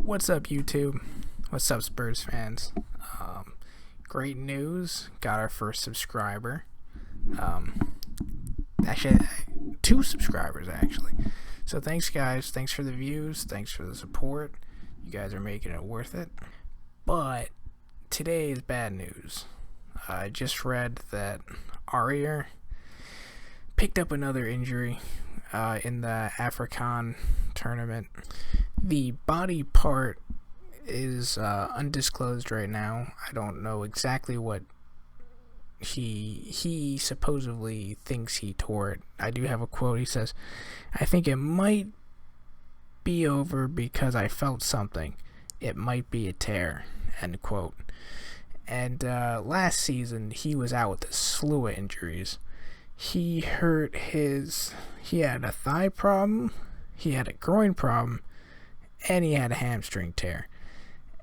What's up, YouTube? What's up, Spurs fans? Great news. Got our first subscriber. Actually, 2 subscribers, actually. So thanks, guys. Thanks for the views. Thanks for the support. You guys are making it worth it. But today is bad news. I just read that Aurier picked up another injury in the AFCON tournament. The body part is undisclosed right now. I don't know exactly what he supposedly thinks he tore it. I do have a quote. He says, "I think it might be over because I felt something. It might be a tear," end quote. And last season he was out with a slew of injuries. He had a thigh problem, he had a groin problem, and he had a hamstring tear.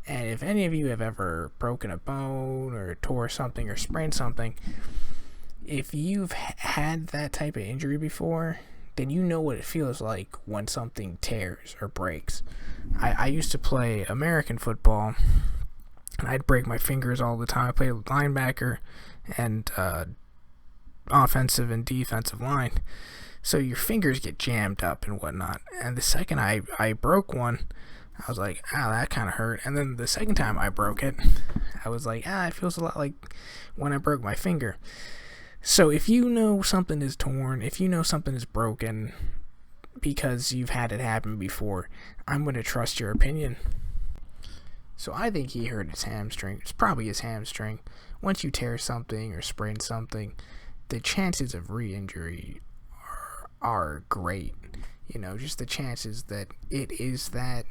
And if any of you have ever broken a bone or tore something or sprained something, if you've had that type of injury before, then you know what it feels like when something tears or breaks. I used to play American football, and I'd break my fingers all the time. I played linebacker and offensive and defensive line. So your fingers get jammed up and whatnot. And the second I broke one, I was like, that kind of hurt. And then the second time I broke it, I was like, it feels a lot like when I broke my finger. So if you know something is torn, if you know something is broken because you've had it happen before, I'm going to trust your opinion. So I think he hurt his hamstring. It's probably his hamstring. Once you tear something or sprain something, the chances of re-injury are great. You know, just the chances that it is that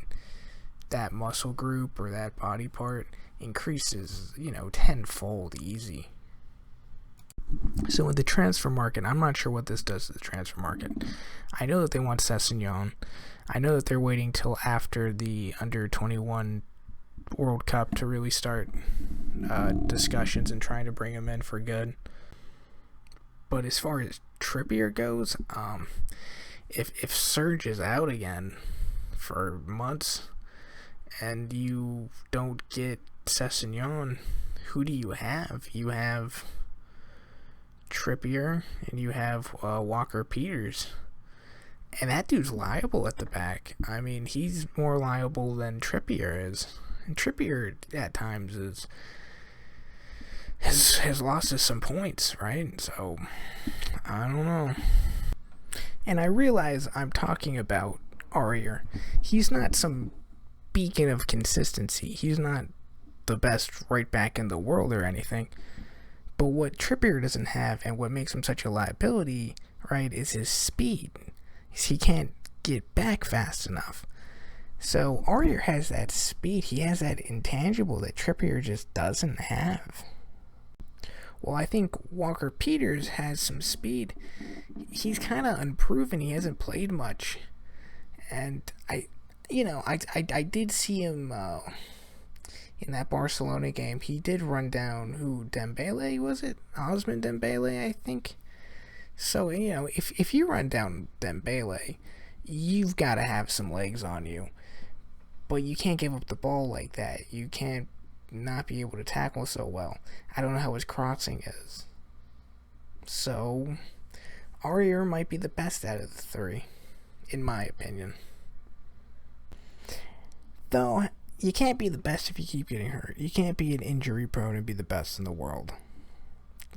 muscle group or that body part increases, tenfold easy. So with the transfer market, I'm not sure what this does to the transfer market. I know that they want Sessegnon. I know that they're waiting till after the under-21 World Cup to really start discussions and trying to bring him in for good. But as far as Trippier goes, if Serge is out again for months and you don't get Sessegnon, who do you have? You have Trippier and you have Walker Peters, and that dude's liable at the back. I mean, he's more liable than Trippier is, and Trippier at times has lost us some points, right? So I don't know. And I realize I'm talking about Aurier. He's not some beacon of consistency. He's not the best right back in the world or anything. But what Trippier doesn't have, and what makes him such a liability, right, is his speed. He can't get back fast enough. So Aurier has that speed. He has that intangible that Trippier just doesn't have. Well, I think Walker Peters has some speed. He's kind of unproven. He hasn't played much. And I did see him in that Barcelona game. He did run down Dembele, was it? Osman Dembele, I think. So, if you run down Dembele, you've got to have some legs on you. But you can't give up the ball like that. You can't not be able to tackle so well. I don't know how his crossing is. So Aurier might be the best out of the three, in my opinion. Though you can't be the best if you keep getting hurt. You can't be an injury prone and be the best in the world.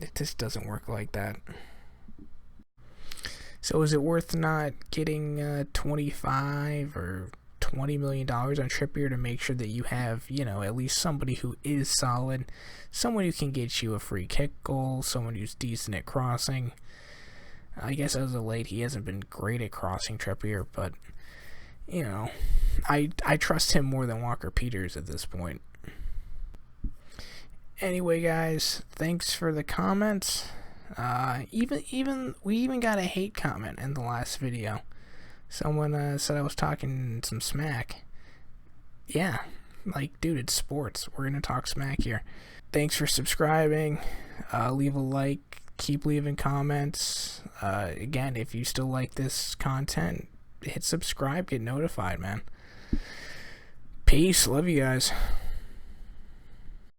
It just doesn't work like that. So is it worth not getting 25 or $20 million on Trippier to make sure that you have, at least somebody who is solid, someone who can get you a free kick goal, someone who's decent at crossing? I guess as of late he hasn't been great at crossing, Trippier, but I trust him more than Walker Peters at this point. Anyway, guys, thanks for the comments. We even got a hate comment in the last video. Someone said I was talking some smack. Yeah, dude, it's sports. We're gonna talk smack here. Thanks for subscribing. Leave a like. Keep leaving comments. Again, if you still like this content, hit subscribe. Get notified, man. Peace. Love you guys.